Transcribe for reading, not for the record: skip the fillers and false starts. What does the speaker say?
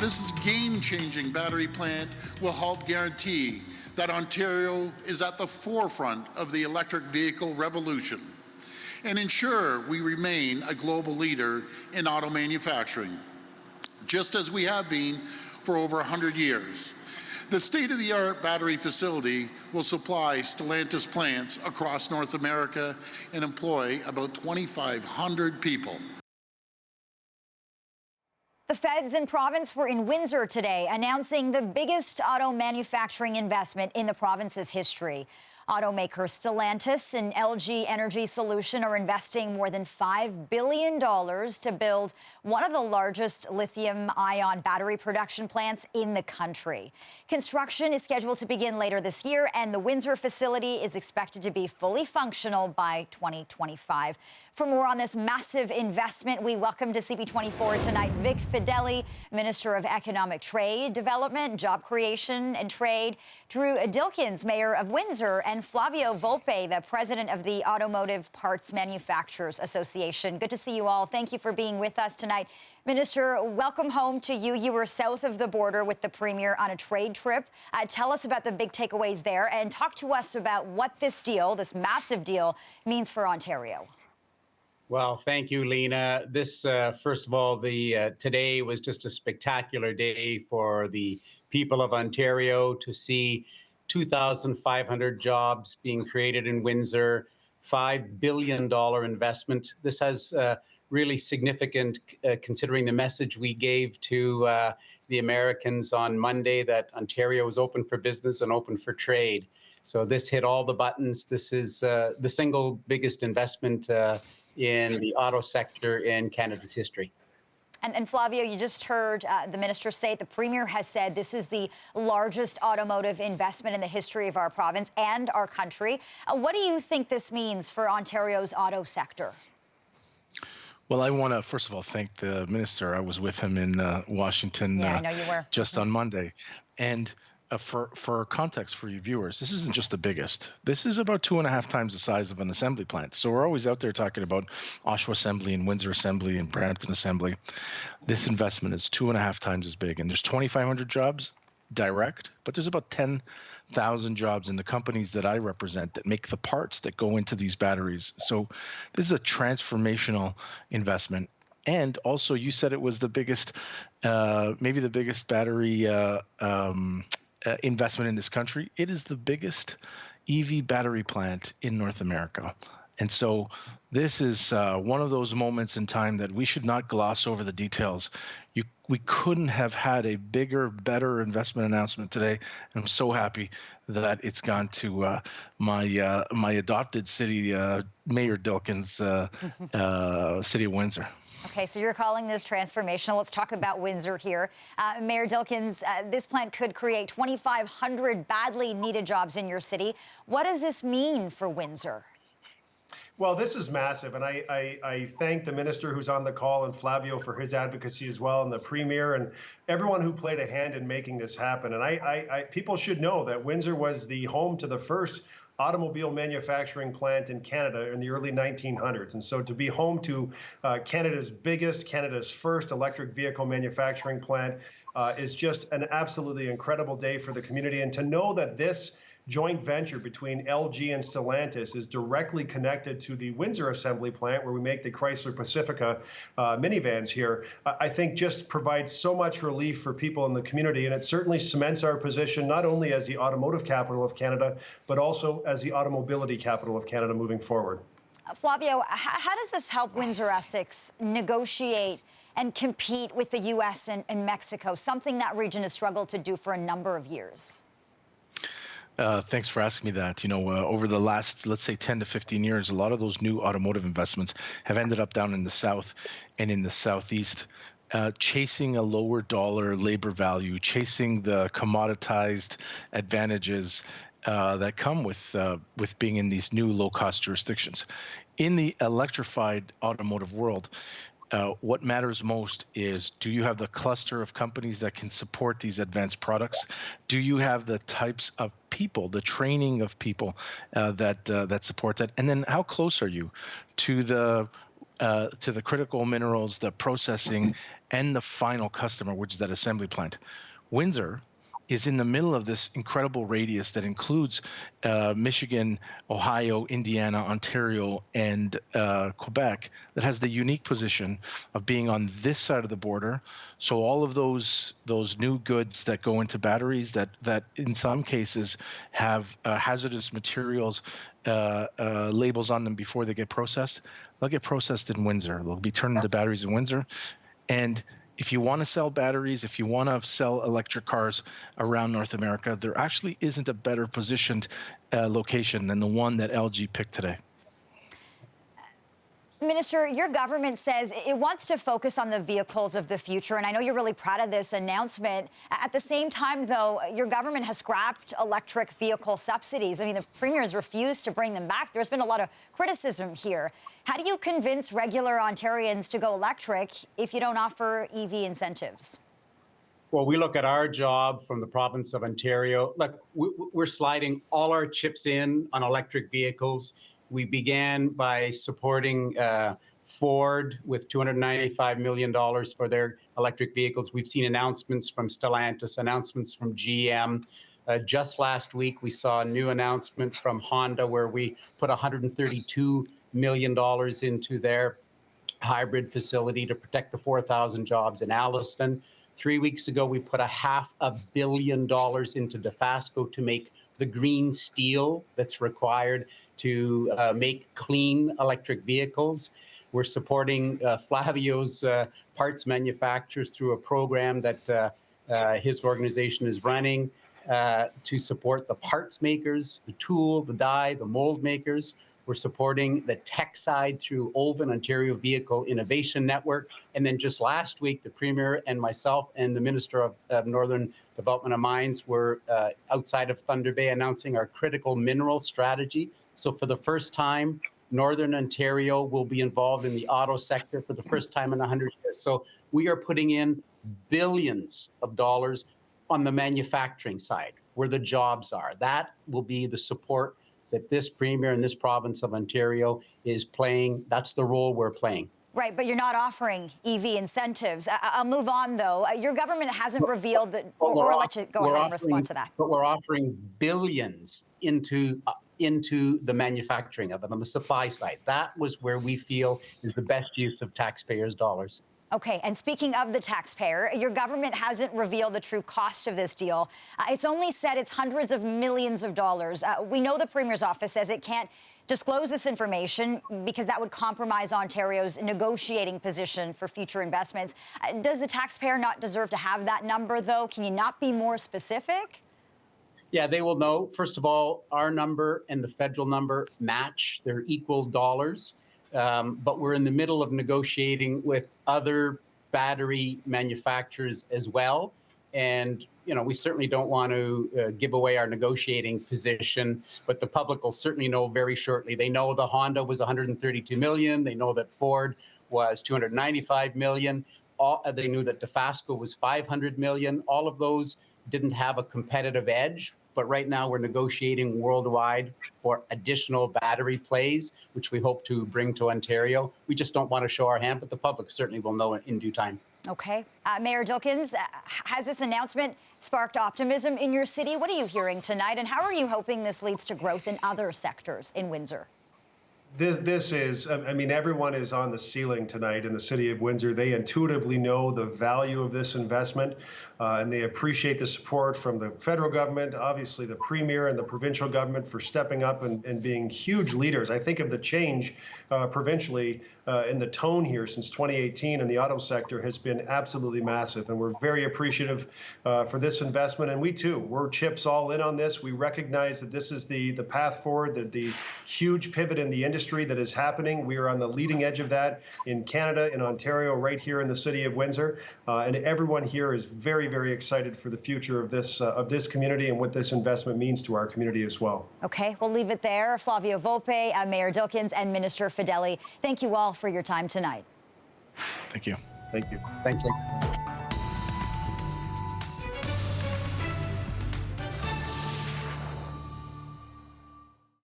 This game-changing battery plant will help guarantee that Ontario is at the forefront of the electric vehicle revolution and ensure we remain a global leader in auto manufacturing, just as we have been for over 100 years. The state-of-the-art battery facility will supply Stellantis plants across North America and employ about 2,500 people. The feds and province were in Windsor today, announcing the biggest auto manufacturing investment in the province's history. Automakers Stellantis and LG Energy Solution are investing more than $5 billion to build one of the largest lithium-ion battery production plants in the country. Construction is scheduled to begin later this year, and the Windsor facility is expected to be fully functional by 2025. For more on this massive investment, we welcome to CP24 tonight Vic Fedeli, Minister of Economic Trade, Development, Job Creation and Trade, Drew Dilkens, Mayor of Windsor, and Flavio Volpe, the President of the Automotive Parts Manufacturers Association. Good to see you all. Thank you for being with us tonight. Minister, welcome home to you. You were south of the border with the Premier on a trade trip. Tell us about the big takeaways there and talk to us about what this deal, this massive deal, means for Ontario. Well, thank you, Lena. This, first of all, today was just a spectacular day for the people of Ontario to see 2,500 jobs being created in Windsor, $5 billion investment. This has really significant, considering the message we gave to the Americans on Monday that Ontario is open for business and open for trade. So this hit all the buttons. This is the single biggest investment in the auto sector in Canada's history. And Flavio, you just heard the minister say, the Premier has said this is the largest automotive investment in the history of our province and our country. What do you think this means for Ontario's auto sector? Well, I want to, first of all, thank the minister. I was with him in Washington I know you were. just on Monday. And for context for you viewers, this isn't just the biggest. This is about 2.5 times the size of an assembly plant. So we're always out there talking about Oshawa Assembly and Windsor Assembly and Brampton Assembly. This investment is 2.5 times as big. And there's 2,500 jobs direct, but there's about 10,000 jobs in the companies that I represent that make the parts that go into these batteries. So this is a transformational investment. And also, you said it was the biggest, maybe the biggest battery investment in this country. It is the biggest EV battery plant in North America. And so this is one of those moments in time that we should not gloss over the details. We couldn't have had a bigger, better investment announcement today. And I'm so happy that it's gone to my adopted city, Mayor Dilkens, City of Windsor. Okay, so you're calling this transformational. Let's talk about Windsor here. Mayor Dilkens, this plant could create 2,500 badly needed jobs in your city. What does this mean for Windsor? Well, this is massive, and I thank the minister who's on the call and Flavio for his advocacy as well, and the Premier and everyone who played a hand in making this happen. And people should know that Windsor was the home to the first automobile manufacturing plant in Canada in the early 1900s. And so to be home to Canada's first electric vehicle manufacturing plant is just an absolutely incredible day for the community. And to know that this joint venture between LG and Stellantis is directly connected to the Windsor assembly plant where we make the Chrysler Pacifica minivans here, I think just provides so much relief for people in the community. And it certainly cements our position not only as the automotive capital of Canada, but also as the automobility capital of Canada moving forward. Flavio, how does this help Windsor-Essex negotiate and compete with the U.S. and Mexico, something that region has struggled to do for a number of years? Thanks for asking me that. You know, over the last, let's say, 10 to 15 years, a lot of those new automotive investments have ended up down in the South and in the Southeast, chasing a lower dollar labor value, chasing the commoditized advantages that come with being in these new low-cost jurisdictions. In the electrified automotive world, what matters most is, do you have the cluster of companies that can support these advanced products? Do you have the types of people, the training of people that support that? And then how close are you to the to the critical minerals, the processing, and the final customer, which is that assembly plant. Windsor is in the middle of this incredible radius that includes Michigan, Ohio, Indiana, Ontario, and Quebec, that has the unique position of being on this side of the border. So all of those new goods that go into batteries that in some cases have hazardous materials labels on them before they get processed, they'll get processed in Windsor. They'll be turned into batteries in Windsor. And if you want to sell batteries, if you want to sell electric cars around North America, there actually isn't a better positioned location than the one that LG picked today. Minister, your government says it wants to focus on the vehicles of the future, and I know you're really proud of this announcement. At the same time, though, your government has scrapped electric vehicle subsidies. I mean, the Premier has refused to bring them back. There's been a lot of criticism here. How do you convince regular Ontarians to go electric if you don't offer EV incentives? Well, we look at our job from the province of Ontario. Look, we're sliding all our chips in on electric vehicles. We began by supporting Ford with $295 million for their electric vehicles. We've seen announcements from Stellantis, announcements from GM. Just last week, we saw a new announcement from Honda where we put $132 million into their hybrid facility to protect the 4,000 jobs in Alliston. 3 weeks ago, we put $500 million into Dofasco to make the green steel that's required to make clean electric vehicles. We're supporting Flavio's parts manufacturers through a program that his organization is running to support the parts makers, the tool, the die, the mold makers. We're supporting the tech side through Olven, Ontario Vehicle Innovation Network. And then just last week, the Premier and myself and the Minister of Northern Development and Mines were outside of Thunder Bay announcing our critical mineral strategy. So for the first time, Northern Ontario will be involved in the auto sector for the first time in 100 years. So we are putting in billions of dollars on the manufacturing side, where the jobs are. That will be the support that this Premier in this province of Ontario is playing. That's the role we're playing. Right, but you're not offering EV incentives. I'll move on, though. Your government hasn't revealed that, or I'll let you go ahead and respond to that. But we're offering billions into the manufacturing of it on the supply side. That was where we feel is the best use of taxpayers' dollars. Okay, and speaking of the taxpayer, your government hasn't revealed the true cost of this deal. It's only said it's hundreds of millions of dollars. We know the Premier's office says it can't disclose this information because that would compromise Ontario's negotiating position for future investments. Does the taxpayer not deserve to have that number, though? Can you not be more specific? Yeah, they will know. First of all, our number and the federal number match. They're equal dollars. But we're in the middle of negotiating with other battery manufacturers as well. And, you know, we certainly don't want to give away our negotiating position, but the public will certainly know very shortly. They know the Honda was 132 million. They know that Ford was 295 million. They knew that Dofasco was 500 million. All of those didn't have a competitive edge. But right now we're negotiating worldwide for additional battery plays, which we hope to bring to Ontario. We just don't want to show our hand, but the public certainly will know in due time. Okay. Mayor Dilkens, has this announcement sparked optimism in your city? What are you hearing tonight, and how are you hoping this leads to growth in other sectors in Windsor? This is, I mean, everyone is on the ceiling tonight in the city of Windsor. They intuitively know the value of this investment, and they appreciate the support from the federal government, obviously the Premier and the provincial government for stepping up and being huge leaders. I think of the change provincially in the tone here since 2018 in the auto sector has been absolutely massive, and we're very appreciative for this investment. And we too, we're chips all in on this. We recognize that this is the path forward, the huge pivot in the industry that is happening. We are on the leading edge of that in Canada, in Ontario, right here in the city of Windsor, and everyone here is very, very excited for the future of this community and what this investment means to our community as well. Okay, we'll leave it there. Flavio Volpe, Mayor Dilkens, and Minister Fedeli, thank you all for your time tonight. Thank you. Thank you. Thanks.